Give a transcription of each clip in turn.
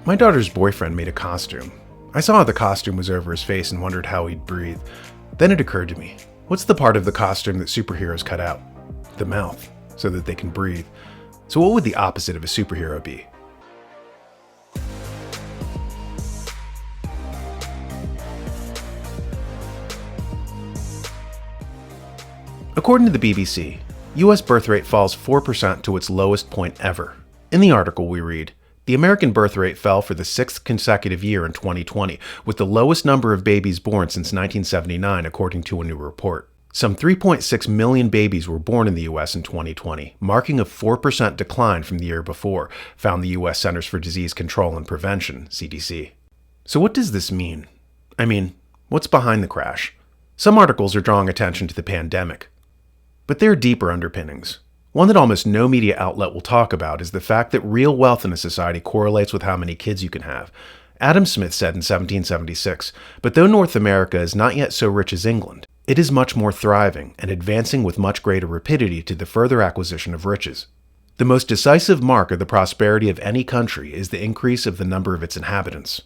My daughter's boyfriend made a costume. I saw how the costume was over his face and wondered how he'd breathe. Then it occurred to me, what's the part of the costume that superheroes cut out? The mouth, so that they can breathe. So what would the opposite of a superhero be? According to the BBC, US birth rate falls 4% to its lowest point ever. In the article we read, the American birth rate fell for the sixth consecutive year in 2020, with the lowest number of babies born since 1979, according to a new report. Some 3.6 million babies were born in the U.S. in 2020, marking a 4% decline from the year before, found the U.S. Centers for Disease Control and Prevention, CDC. So what does this mean? I mean, what's behind the crash? Some articles are drawing attention to the pandemic, but there are deeper underpinnings. One that almost no media outlet will talk about is the fact that real wealth in a society correlates with how many kids you can have. Adam Smith said in 1776, "But though North America is not yet so rich as England, it is much more thriving and advancing with much greater rapidity to the further acquisition of riches. The most decisive mark of the prosperity of any country is the increase of the number of its inhabitants."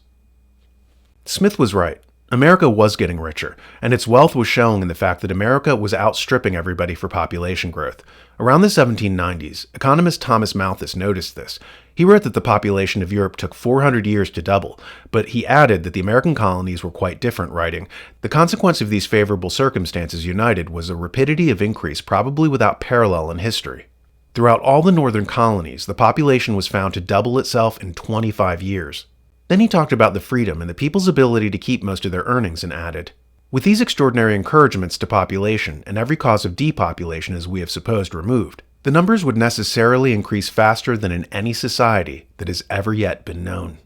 Smith was right. America was getting richer, and its wealth was showing in the fact that America was outstripping everybody for population growth. Around the 1790s, economist Thomas Malthus noticed this. He wrote that the population of Europe took 400 years to double, but he added that the American colonies were quite different, writing, "The consequence of these favorable circumstances united was a rapidity of increase probably without parallel in history. Throughout all the northern colonies, the population was found to double itself in 25 years. Then he talked about the freedom and the people's ability to keep most of their earnings and added, "With these extraordinary encouragements to population and every cause of depopulation as we have supposed removed, the numbers would necessarily increase faster than in any society that has ever yet been known."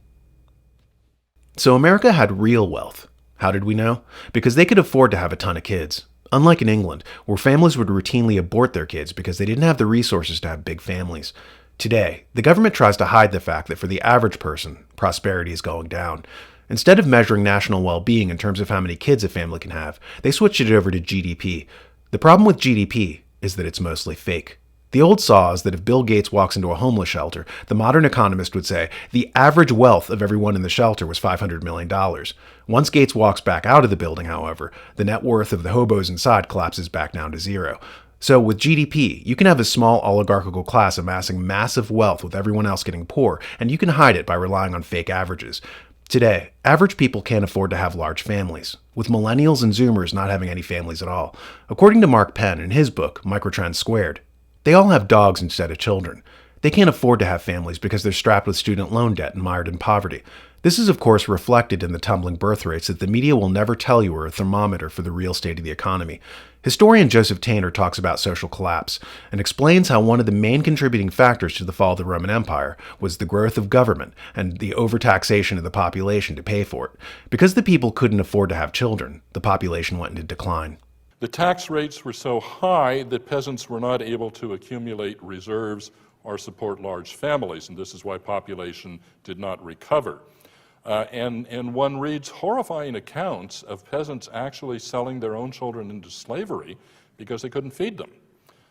So America had real wealth. How did we know? Because they could afford to have a ton of kids. Unlike in England, where families would routinely abort their kids because they didn't have the resources to have big families. Today, the government tries to hide the fact that for the average person, prosperity is going down. Instead of measuring national well-being in terms of how many kids a family can have, they switched it over to GDP. The problem with GDP is that it's mostly fake. The old saw is that if Bill Gates walks into a homeless shelter, the modern economist would say the average wealth of everyone in the shelter was $500 million. Once Gates walks back out of the building, however, the net worth of the hobos inside collapses back down to zero. So with GDP, you can have a small oligarchical class amassing massive wealth with everyone else getting poor, and you can hide it by relying on fake averages. Today, average people can't afford to have large families, with millennials and Zoomers not having any families at all. According to Mark Penn in his book, Microtrends Squared, they all have dogs instead of children. They can't afford to have families because they're strapped with student loan debt and mired in poverty. This is, of course, reflected in the tumbling birth rates that the media will never tell you are a thermometer for the real state of the economy. Historian Joseph Tainter talks about social collapse and explains how one of the main contributing factors to the fall of the Roman Empire was the growth of government and the overtaxation of the population to pay for it. Because the people couldn't afford to have children, the population went into decline. The tax rates were so high that peasants were not able to accumulate reserves or support large families, and this is why population did not recover. And one reads horrifying accounts of peasants actually selling their own children into slavery because they couldn't feed them,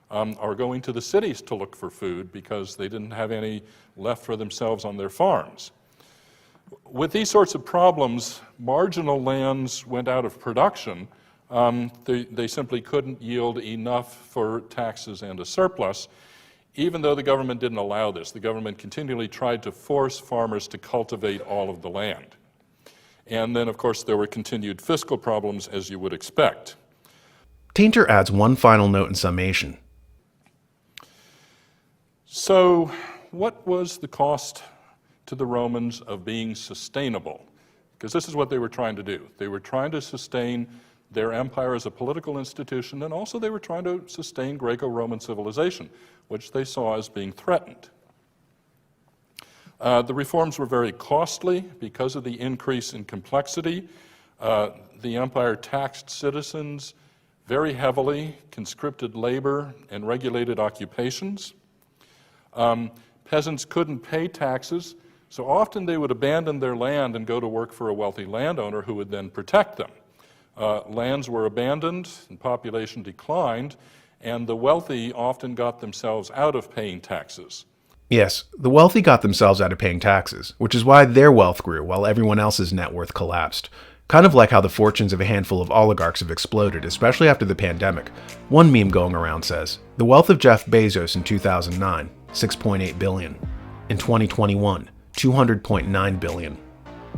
or going to the cities to look for food because they didn't have any left for themselves on their farms. With these sorts of problems, marginal lands went out of production. They simply couldn't yield enough for taxes and a surplus. Even though the government didn't allow this, the government continually tried to force farmers to cultivate all of the land. And then, of course, there were continued fiscal problems, as you would expect. Tainter adds one final note in summation. So, what was the cost to the Romans of being sustainable? Because this is what they were trying to do. They were trying to sustain their empire as a political institution, and also they were trying to sustain Greco-Roman civilization, which they saw as being threatened. The reforms were very costly because of the increase in complexity. The empire taxed citizens very heavily, conscripted labor, and regulated occupations. Peasants couldn't pay taxes, so often they would abandon their land and go to work for a wealthy landowner who would then protect them. Lands were abandoned and population declined, and the wealthy often got themselves out of paying taxes. Yes, the wealthy got themselves out of paying taxes, which is why their wealth grew while everyone else's net worth collapsed. Kind of like how the fortunes of a handful of oligarchs have exploded, especially after the pandemic. One meme going around says, the wealth of Jeff Bezos in 2009, $6.8 billion. In 2021, $200.9 billion.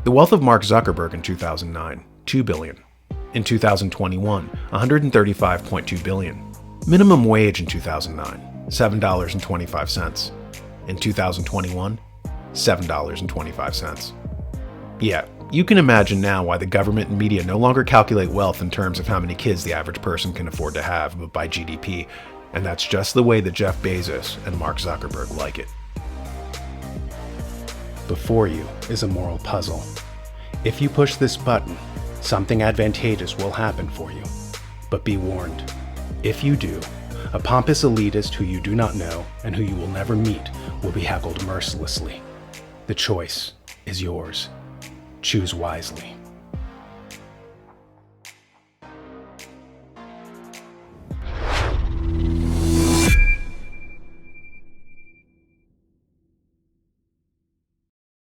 The wealth of Mark Zuckerberg in 2009, $2 billion. In 2021, $135.2 billion. Minimum wage in 2009, $7.25. In 2021, $7.25. Yeah, you can imagine now why the government and media no longer calculate wealth in terms of how many kids the average person can afford to have, but by GDP, and that's just the way that Jeff Bezos and Mark Zuckerberg like it. Before you is a moral puzzle. If you push this button, something advantageous will happen for you. But be warned, if you do, a pompous elitist who you do not know and who you will never meet will be heckled mercilessly. The choice is yours. Choose wisely.